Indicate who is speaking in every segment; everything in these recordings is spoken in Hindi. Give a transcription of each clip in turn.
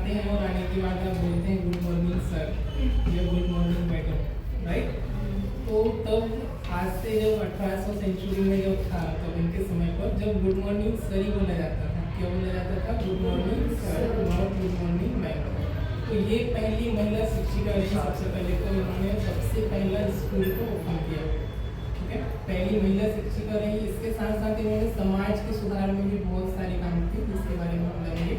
Speaker 1: आते हैं और आने के बाद आप बोलते हैं गुड मॉर्निंग सर या गुड मॉर्निंग मैडम, राइट। तो तब आज से जब 1800 सेंचुरी में जब था तब इनके समय पर जब गुड मॉर्निंग सर ही बोला जाता था, क्या बोला जाता था? Good morning sir, not good morning madam. तो ये पहली महिला शिक्षिका रही। सबसे पहले तो इन्होंने सबसे पहला स्कूल को ओपन किया, ठीक है, पहली महिला शिक्षिका रही। इसके साथ साथ इन्होंने समाज के सुधार में भी बहुत सारे काम किए जिसके बारे में हम जानेंगे।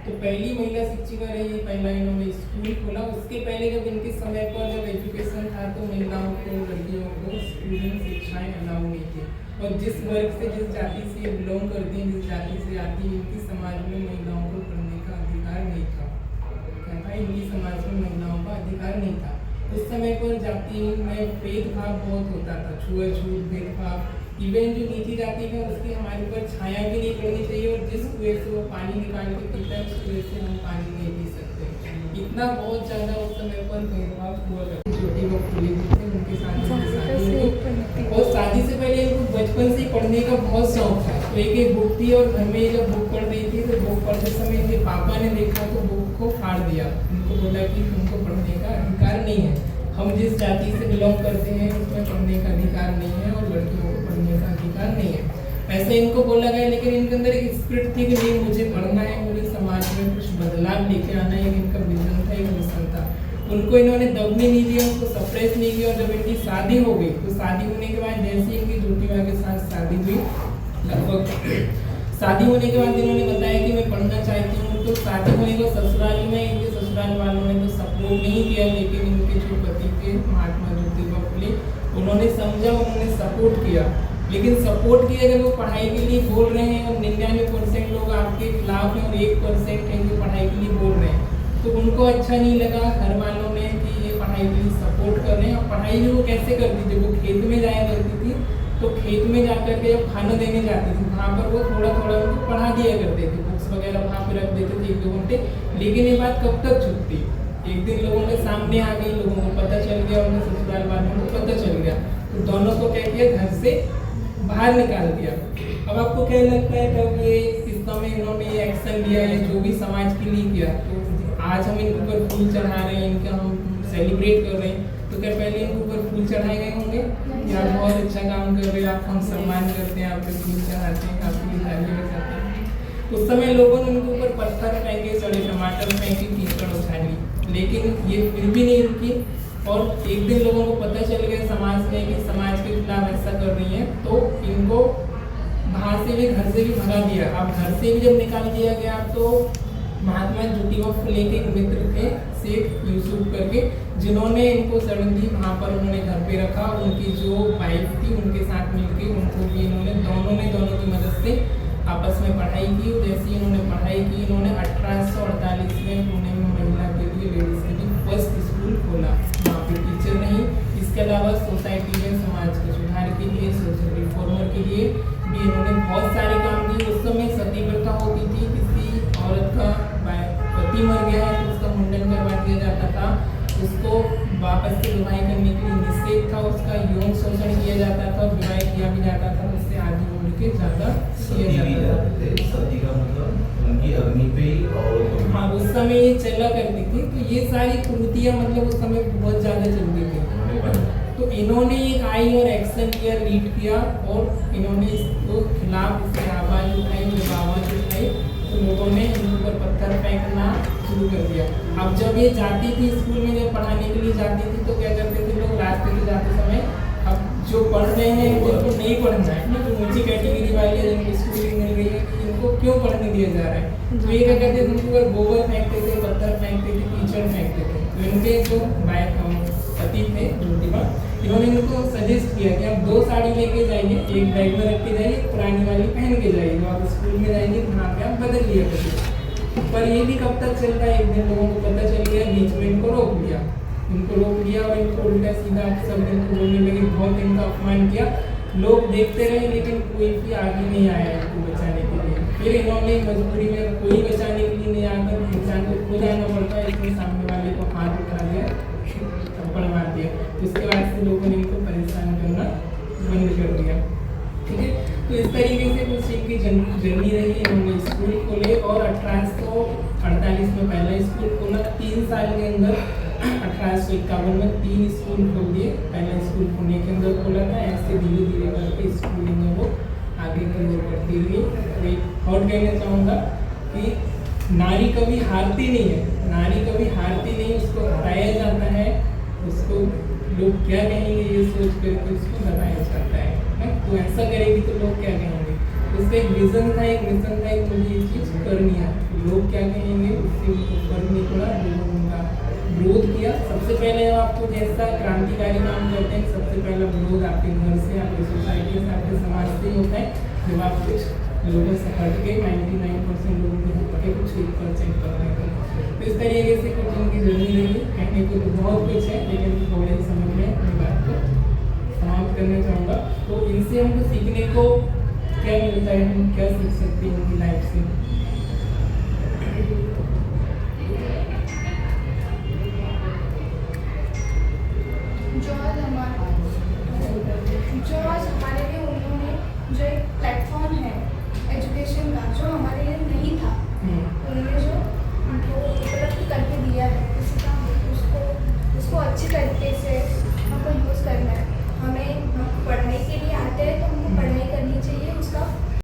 Speaker 1: तो पहली महिला शिक्षिका रही, पहला इन्होंने स्कूल खोला। उसके पहले जब इनके समय पर जब एजुकेशन था तो महिलाओं को, लड़कियों को स्कूलिंग शिक्षाएं अलाउ नहीं थी। और जिस वर्ग से, जिस जाति से बिलोंग करती हैं, जिस जाति से आती है, इनकी समाज में महिलाओं को पढ़ने का अधिकार नहीं था। क्या था? इनकी समाज में महिलाओं का अधिकार नहीं था। उस समय पर जाति में भेदभाव बहुत होता था, छुआछूत, भेदभाव। इवन जो नीची जाति है उसकी हमारे ऊपर छाया भी नहीं पड़नी चाहिए, और जिस कुएं से वो पानी निकाल के पीता है उस कुएं से हम पानी नहीं पी सकते। इतना बहुत ज़्यादा उस समय पर भेदभाव हुआ करता। छोटी वो फूली थी, उनके साथ शादी हुई और शादी से पहले इनको बचपन से पढ़ने का बहुत शौक था। तो एक बुक थी और घर में जब बुक पढ़ रही थी तो बुक पढ़ते समय इनके पापा ने देखा तो बुक को फाड़ दिया। उनको बोला कि तुमको पढ़ने का अधिकार नहीं है, हम जिस जाति से बिलोंग करते हैं उसमें पढ़ने का अधिकार नहीं है और लड़कियों को पढ़ने का अधिकार नहीं है, ऐसे इनको बोला गया। लेकिन इनके अंदर एक स्पिरिट थी कि नहीं, मुझे पढ़ना है, मुझे समाज में कुछ बदलाव लेके आना है। इनका विजन था, एक मिशन था। उनको इन्होंने दबने नहीं दिया, उसको सप्रेस नहीं किया। और जब इनकी शादी हो गई तो शादी होने के बाद जैसे इनकी ज्योतिबा के साथ शादी हुई, लगभग शादी होने के बाद इन्होंने बताया कि मैं पढ़ना चाहती हूँ। तो शादी होने के ससुराल में इनके ससुराल वालों ने तो सपोर्ट नहीं किया, लेकिन इनके जो पति थे महात्मा ज्योतिबा फुले, उन्होंने समझा, उन्होंने सपोर्ट किया। लेकिन सपोर्ट किया अगर वो पढ़ाई के लिए बोल रहे हैं और 99% लोग आपके खिलाफ हैं और 1% है जो पढ़ाई के लिए बोल रहे हैं, तो उनको अच्छा नहीं लगा घर वालों ने कि ये पढ़ाई के लिए सपोर्ट कर रहे हैं। और पढ़ाई जो वो कैसे करती थी, वो खेत में जाया करती थी, तो खेत में जाकर के जब खाना देने जाती थी वहाँ पर वो थोड़ा थोड़ा उनको पढ़ा दिया करते थे, बुक्स वगैरह वहाँ पर रख देते थे 1-2 घंटे। लेकिन ये बात कब तक छुपती? एक दिन लोगों के सामने आ गई, लोगों को पता चल गया, उनके ससुराल वालों को पता चल गया, तो दोनों को क्या किया, घर से बाहर निकाल दिया। अब आपको क्या लगता है कब ये इस समय इन्होंने एक्शन लिया है जो भी समाज के लिए किया? तो आज हम इनके ऊपर फूल चढ़ा रहे हैं, इनका हम सेलिब्रेट कर रहे हैं, तो क्या पहले इनके ऊपर फूल चढ़ाए गए होंगे? या बहुत अच्छा काम कर रहे हैं, आपको हम सम्मान करते हैं, आपके फूल चढ़ाते हैं, आपकी तालियां बजाते हैं। उस समय लोगों ने उनके ऊपर पत्थर फेंके, सड़े टमाटर फेंके, कीचड़ उछाली, लेकिन ये फिर भी नहीं रुकी। और एक दिन लोगों को पता चल गया समाज में कि समाज के खिलाफ ऐसा कर रही है, तो इनको बाहर से भी, घर से भी भगा दिया। अब घर से भी जब निकाल दिया गया तो महात्मा ज्योतिबा फुले के एक मित्र थे सेठ यूसुफ करके, जिन्होंने इनको सडनली वहाँ पर उन्होंने घर पे रखा। उनकी जो वाइफ थी उनके साथ मिलकर उनको भी इन्होंने दोनों की मदद से आपस में पढ़ाई की। जैसे इन्होंने पढ़ाई की, इन्होंने 1848 में पुणे में महिला के लिए, लेडीज के लिए फर्स्ट स्कूल खोला। वहाँ पे टीचर नहीं, इसके अलावा सोसाइटी में समाज के सुधार के लिए, सोशल रिफॉर्मर के लिए भी इन्होंने बहुत सारे काम किए। उस समय सती प्रथा होती थी, किसी औरत का पति मर गया है तो उसका मुंडन करवा दिया जाता था, उसको वापस से विवाह करने के लिए निषेध था, उसका यौन शोषण किया जाता था, विवाह किया भी जाता था, उससे आधी उम्र के ज़्यादा किया जाता था।
Speaker 2: सती का मतलब उनकी अग्नि पे ही, और
Speaker 1: हाँ उस समय ये चला करती थी। तो ये सारी कुरीतियाँ मतलब उस समय बहुत ज़्यादा चलती थी। तो इन्होंने एक आई और एक्शन किया, लीड किया, और इन्होंने इसको खिलाफ इससे आवाज़ उठाई। जब आवाज़ उठाई तो लोगों ने इनके ऊपर पत्थर फेंकना शुरू कर दिया। अब जब ये जाती थी स्कूल में, जब पढ़ाने के लिए जाती थी तो क्या करते थे लोग, रास्ते में जाते समय अब जो पढ़ रहे हैं जिनको नहीं पढ़ना है ना, जो ऊंची कैटेगरी वाले हैं जिनको स्कूलिंग मिल रही है, इनको क्यों पढ़ने दिया जा रहा है, तो ये क्या करते थे, उनके ऊपर गोबर फेंकते थे, पत्थर फेंकते थे, कीचड़ फेंकते थे। तो इनके जो पति थे ज्योतिबा, इन्होंने इनको सजेस्ट किया कि आप 2 साड़ी लेके जाइए, एक बैग में रख के जाइए, पुरानी वाली पहन के जाइए, तो आप स्कूल में जाएंगे वहाँ पे आप बदल लिया करिए। पर ये भी कब तक चलता है, एक दिन लोगों को पता चल गया, बीच में इनको रोक लिया और इनको उल्टा सीधा सब इनको बोलने लगे, बहुत इनका अपमान किया। लोग देखते रहे लेकिन कोई भी आगे नहीं आया इनको बचाने के लिए। फिर इन्होंने मजबूरी में, कोई बचाने के लिए नहीं आकर इंसान को खुद आना पड़ता है, इसलिए सामने वाले को हाथ उठा दिया, थप्पड़ मार दिया। उसके बाद से लोगों ने इनको परेशान करना बंद कर दिया। ठीक है, तो इस तरीके से कुछ इनकी जर्नी रही। इन्होंने स्कूल खोले और 1800 1948 में पहला स्कूल खोला, 3 साल के अंदर 1851 में 3 स्कूल खोल दिए। पहला स्कूल पुणे के अंदर खोला था। ऐसे धीरे धीरे करके स्कूलिंग है वो आगे की ओर बढ़ती रही। तो एक और कहना चाहूँगा कि नारी कभी हारती नहीं है, नारी कभी हारती नहीं, उसको हराया जाता है, उसको लोग क्या कहेंगे ये सोच करके उसको दबाया जाता है ना। तो ऐसा करेगी तो लोग क्या कहेंगे। उसका एक विजन था, एक मिशन था, एक मुझे ये चीज़ करनी है, लोग क्या कहेंगे उससे उनको फर्क नहीं पड़ा। लोगों ने उनका विरोध किया। सबसे पहले आपको जैसा क्रांतिकारी काम करते हैं, सबसे पहला विरोध आपके घर से, आपकी सोसाइटी से, आपके समाज से ही होता है। जब आप कुछ लोगों से हट के 99% लोगों को हट के कुछ 1% करने का, तो इस तरीके से कुछ उनकी जर्नी रही। कहने को तो बहुत कुछ है, लेकिन थोड़े ही समय में अपनी बात को समाप्त करना चाहूँगा। तो इनसे हमको सीखने को क्या मिलता है, हम क्या सीख सकते हैं उनकी लाइफ से।
Speaker 3: जो आज हमारे लिए उन्होंने जो एक प्लेटफॉर्म है एजुकेशन का, जो हमारे लिए नहीं था, उन्होंने जो हमको उपलब्ध करके दिया है, उसका उसको अच्छी तरीके से हमको यूज़ करना है। हमें हम पढ़ाई के लिए आते हैं तो हमको पढ़ाई